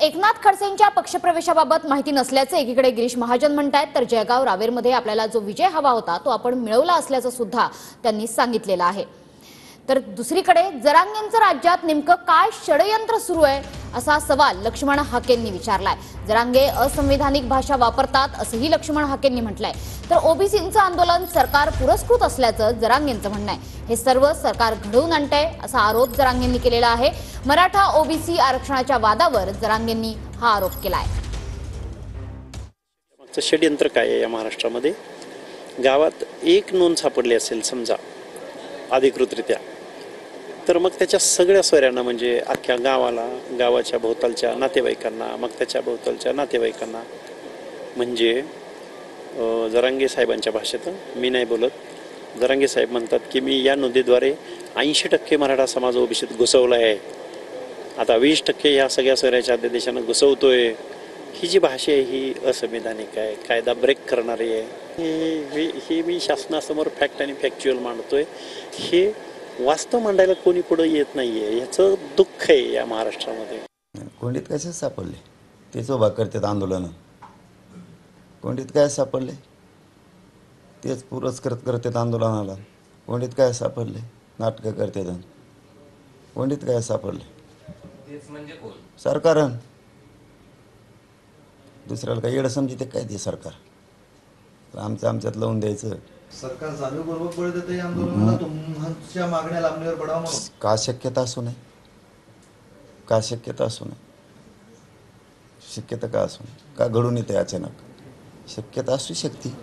एकनाथ खडसेंच्या पक्षप्रवेशाबाबत माहिती नसल्याचे एकीकडे गिरीश महाजन म्हणतात, तर जळगाव रावेरमध्ये आपल्याला जो विजय हवा होता तो आपण मिळवला असल्याचं सुद्धा त्यांनी सांगितलेलं आहे। तर दुसरीकडे जरांगेंचं राज्यात नेमकं काय षडयंत्र सुरू आहे असा सवाल लक्ष्मण हाकेंनी विचारलाय। जरांगे असंवैधानिक भाषा वापरतात असंही लक्ष्मण हाकेंनी म्हटलंय। तर ओबीसींचं आंदोलन सरकार पुरस्कृत असल्याचं जरांगेंचं म्हणणं आहे। हे सर्व सरकार घडवून आणतंय असा आरोप जरांगेंनी केलेला आहे। मराठा ओबीसी आरक्षणाच्या वादावर जरांगेंनी हा आरोप केलाय। षडयंत्र काय आहे या महाराष्ट्रामध्ये? गावात एक नोंद सापडली असेल समजा अधिकृतरित्या, तर मग त्याच्या सगळ्या सोयऱ्यांना म्हणजे अख्ख्या गावाला, गावाच्या भोवतालच्या नातेवाईकांना, मग त्याच्या भोवतालच्या नातेवाईकांना, म्हणजे जरांगे साहेबांच्या भाषेत मी नाही बोलत, जरांगे साहेब म्हणतात की मी या नोंदीद्वारे 80% मराठा समाज ओबीसीत घुसवला आहे, आता 20% ह्या सगळ्या सोयऱ्याच्या अध्यादेशानं घुसवतोय। ही जी भाषा आहे ही असंवैधानिक आहे, कायदा ब्रेक करणारी आहे। हे मी शासनासमोर फॅक्ट आणि फॅक्च्युअल मांडतोय। हे वास्तव मांडायला कोणी पुढे येत नाहीये, ह्याचं दुःख आहे या महाराष्ट्रामध्ये। कोंडीत कसे सापडले तेच उभा करतात आंदोलन। कोंडीत काय सापडले तेच पुरस्कृत करतात आंदोलनाला। कोंडीत काय सापडले नाटकं करतात। कोंडीत काय सापडले सरकार दुसऱ्याला काही येडं समजते काय ते सरकार, आमच्यात लावून द्यायचं। सरकार जाणीवपूर्वक बळ देते या आंदोलनाला, तुमच्या मागण्या लांबणीवर पडावं म्हणून का शक्यता असू नये? का शक्यता असू नये? शक्यता का असू नये? का घडून येते अचानक? शक्यता असू शकते।